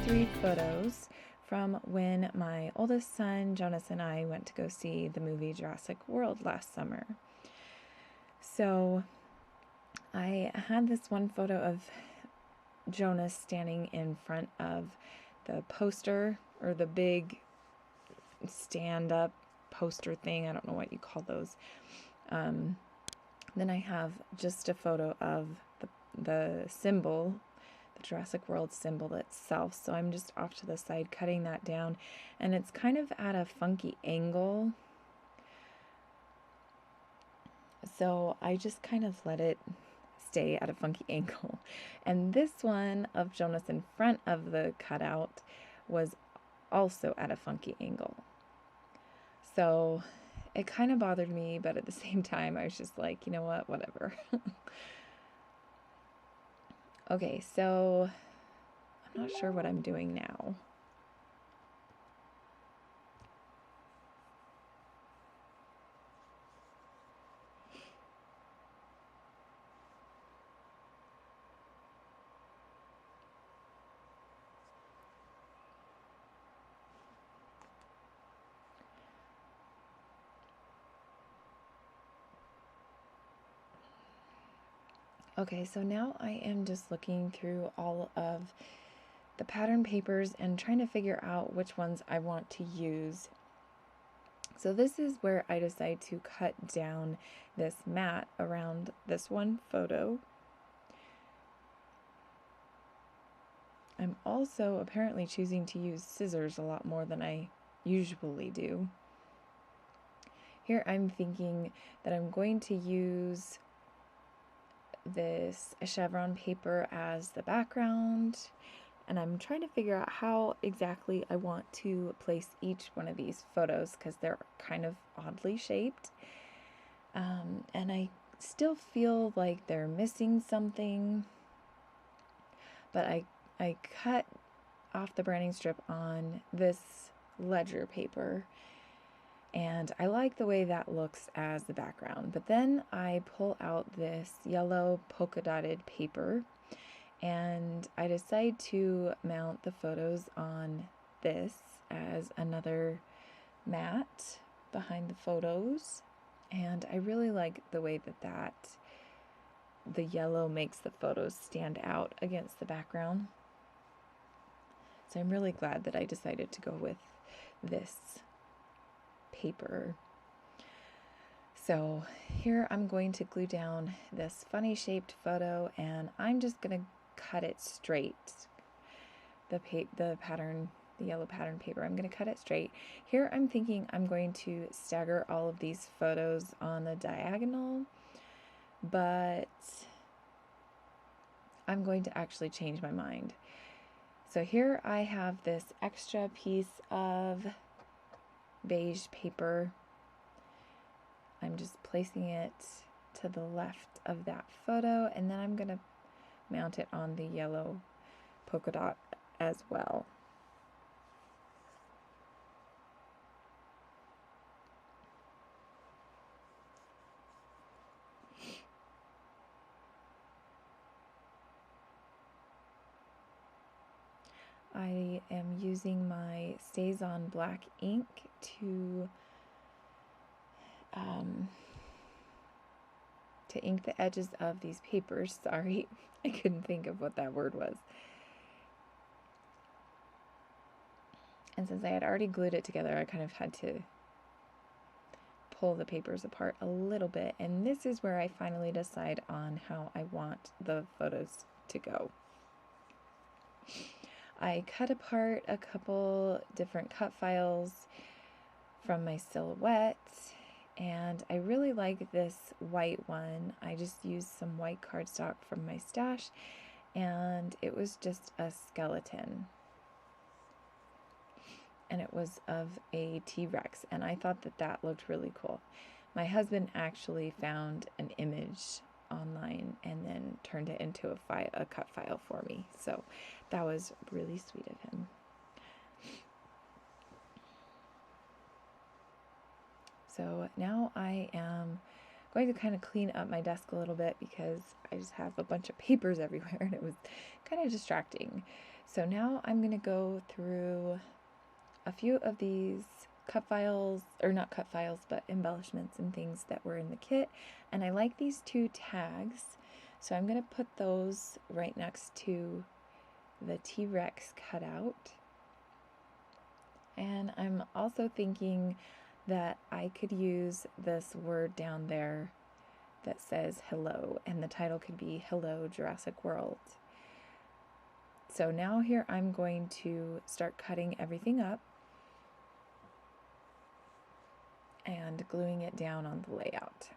3 photos from when my oldest son, Jonas, and I went to go see the movie Jurassic World last summer. So I had this one photo of Jonas standing in front of the poster, or the big stand-up poster thing. I don't know what you call those. Then I have just a photo of the symbol, the Jurassic World symbol itself. So I'm just off to the side cutting that down, and it's kind of at a funky angle. So I just kind of let it stay at a funky angle. And this one of Jonas in front of the cutout was also at a funky angle. So it kind of bothered me, but at the same time, I was just like, you know what, whatever. Okay, so I'm not sure what I'm doing now. Okay, so now I am just looking through all of the pattern papers and trying to figure out which ones I want to use. So this is where I decide to cut down this mat around this one photo. I'm also apparently choosing to use scissors a lot more than I usually do. Here I'm thinking that I'm going to use this chevron paper as the background, and I'm trying to figure out how exactly I want to place each one of these photos because they're kind of oddly shaped, and I still feel like they're missing something, but I cut off the branding strip on this ledger paper, and I like the way that looks as the background. But then I pull out this yellow polka dotted paper, and I decide to mount the photos on this as another mat behind the photos. And I really like the way that the yellow makes the photos stand out against the background. So I'm really glad that I decided to go with this paper. So here I'm going to glue down this funny shaped photo, and I'm just going to cut it straight. The yellow pattern paper, I'm going to cut it straight. Here I'm thinking I'm going to stagger all of these photos on the diagonal, but I'm going to actually change my mind. So here I have this extra piece of beige paper. I'm just placing it to the left of that photo, and then I'm going to mount it on the yellow polka dot as well. I am using my StazOn black ink to ink the edges of these papers. Sorry, I couldn't think of what that word was. And since I had already glued it together, I kind of had to pull the papers apart a little bit. And this is where I finally decide on how I want the photos to go. I cut apart a couple different cut files from my silhouette, and I really like this white one. I just used some white cardstock from my stash, and it was just a skeleton, and it was of a T-Rex, and I thought that looked really cool. My husband actually found an image online and then turned it into a cut file for me, so that was really sweet of him. So now I am going to kind of clean up my desk a little bit because I just have a bunch of papers everywhere and it was kind of distracting. So now I'm going to go through a few of these cut files, or not cut files, but embellishments and things that were in the kit. And I like these two tags, so I'm going to put those right next to the T-Rex cutout. And I'm also thinking that I could use this word down there that says hello, and the title could be Hello Jurassic World. So now here I'm going to start cutting everything up and gluing it down on the layout.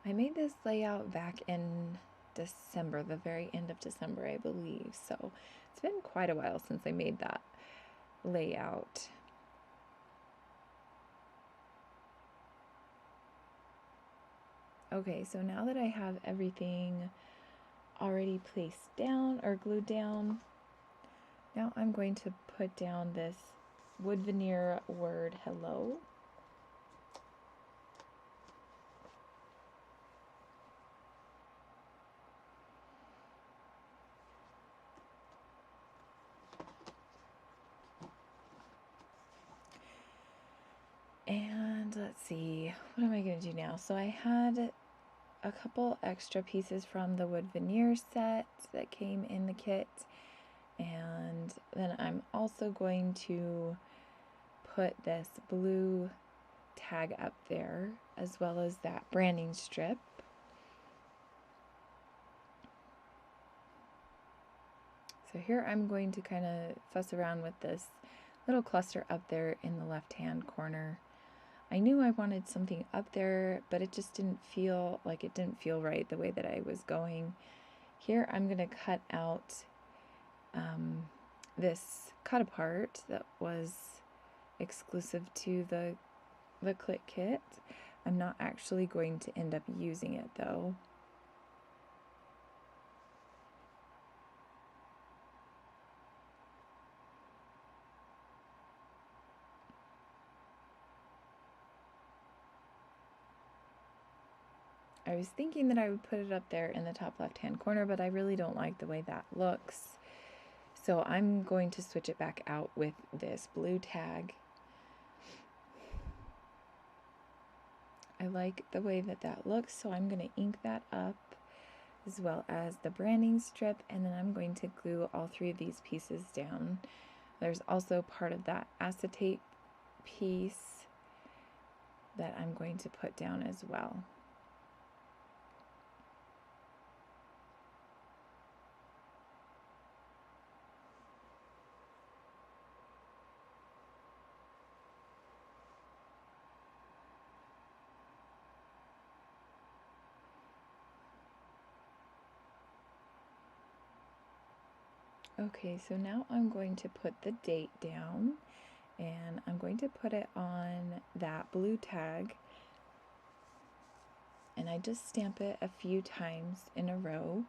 I made this layout back in December, the very end of December, I believe. So it's been quite a while since I made that layout. Okay, so now that I have everything already placed down or glued down, now I'm going to put down this wood veneer word hello. And let's see, what am I going to do now? So I had a couple extra pieces from the wood veneer set that came in the kit. And then I'm also going to put this blue tag up there, as well as that branding strip. So here I'm going to kind of fuss around with this little cluster up there in the left-hand corner. I knew I wanted something up there, but it just didn't feel right the way that I was going. Here I'm going to cut out this cut apart that was exclusive to the Clique kit. I'm not actually going to end up using it though. I was thinking that I would put it up there in the top left-hand corner, but I really don't like the way that looks. So I'm going to switch it back out with this blue tag. I like the way that that looks, so I'm going to ink that up, as well as the branding strip, and then I'm going to glue all three of these pieces down. There's also part of that acetate piece that I'm going to put down as well. Okay, so now I'm going to put the date down, and I'm going to put it on that blue tag, and I just stamp it a few times in a row.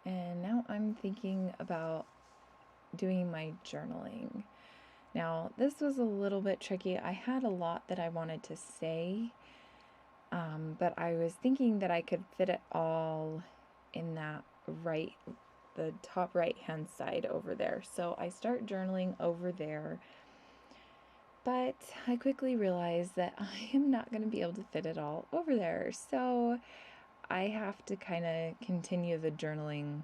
And now I'm thinking about doing my journaling. Now, this was a little bit tricky. I had a lot that I wanted to say, but I was thinking that I could fit it all in that the top right-hand side over there. So I start journaling over there, but I quickly realized that I am not going to be able to fit it all over there. So I have to kind of continue the journaling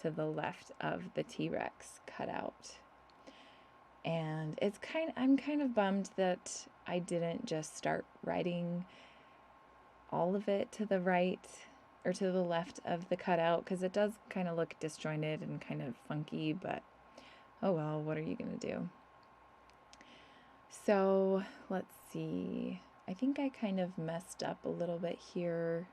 to the left of the T-Rex cutout. And I'm kind of bummed that I didn't just start writing all of it to the right or to the left of the cutout, because it does kind of look disjointed and kind of funky, but oh well, what are you going to do? So let's see. I think I kind of messed up a little bit here.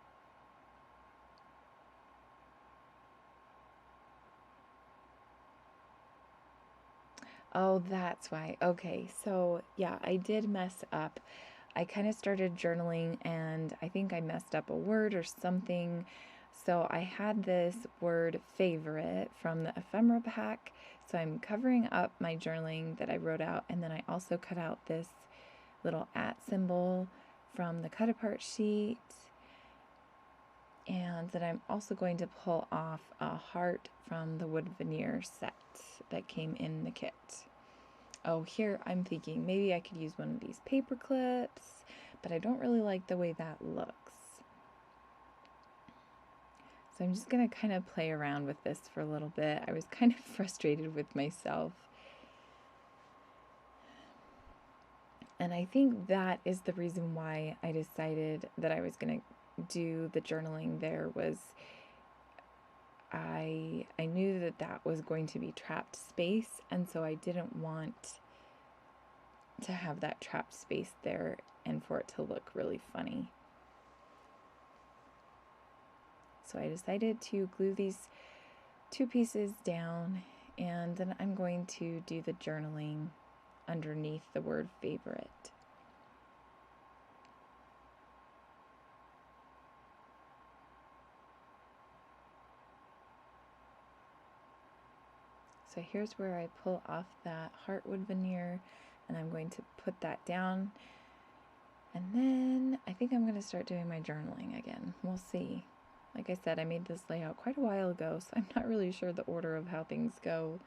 Oh, that's why. Okay, so yeah, I did mess up. I kind of started journaling and I think I messed up a word or something. So I had this word favorite from the ephemera pack. So I'm covering up my journaling that I wrote out, and then I also cut out this little @ symbol from the cut apart sheet. And then I'm also going to pull off a heart from the wood veneer set that came in the kit. Oh, here I'm thinking maybe I could use one of these paper clips, but I don't really like the way that looks. So I'm just going to kind of play around with this for a little bit. I was kind of frustrated with myself. And I think that is the reason why I decided that I was going to do the journaling there was I knew that that was going to be trapped space, and so I didn't want to have that trapped space there and for it to look really funny. So I decided to glue these 2 pieces down, and then I'm going to do the journaling underneath the word favorite. So here's where I pull off that heartwood veneer, and I'm going to put that down. And then I think I'm going to start doing my journaling again. We'll see. Like I said, I made this layout quite a while ago, so I'm not really sure the order of how things go.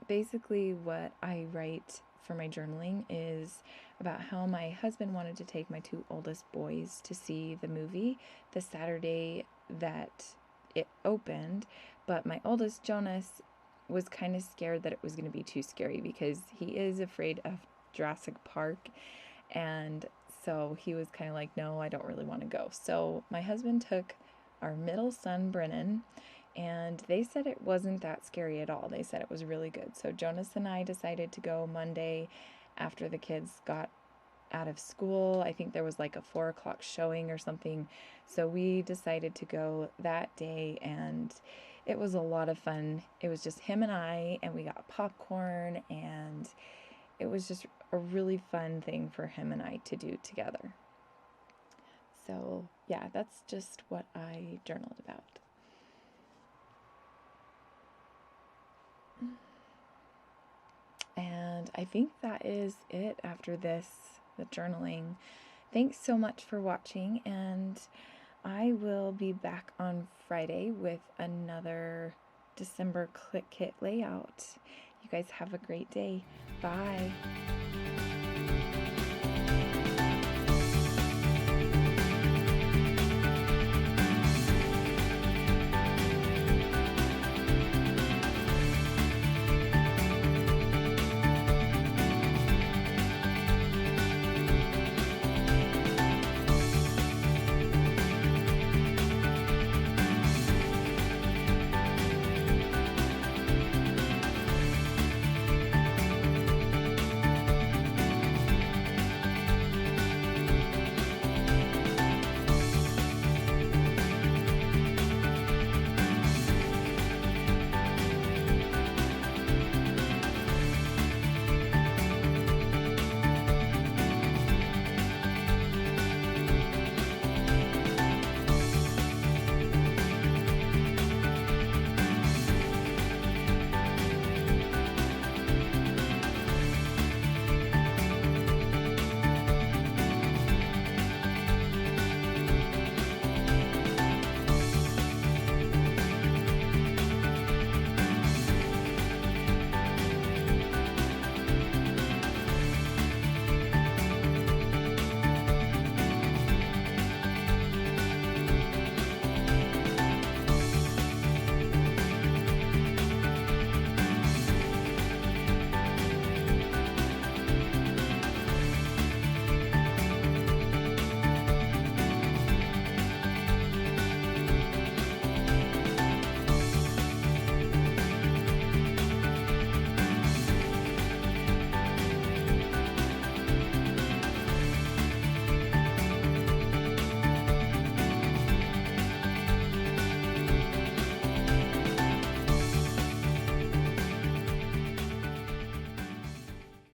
Basically, what I write for my journaling is about how my husband wanted to take my 2 oldest boys to see the movie the Saturday that it opened, but my oldest, Jonas, was kind of scared that it was going to be too scary because he is afraid of Jurassic Park, and so he was kind of like, no, I don't really want to go. So my husband took our middle son, Brennan, and they said it wasn't that scary at all. They said it was really good. So Jonas and I decided to go Monday after the kids got out of school. I think there was like a 4 o'clock showing or something. So we decided to go that day, and it was a lot of fun. It was just him and I, and we got popcorn, and it was just a really fun thing for him and I to do together. So yeah, that's just what I journaled about. And I think that is it after this, the journaling. Thanks so much for watching, and I will be back on Friday with another December Clique kit layout. You guys have a great day. Bye.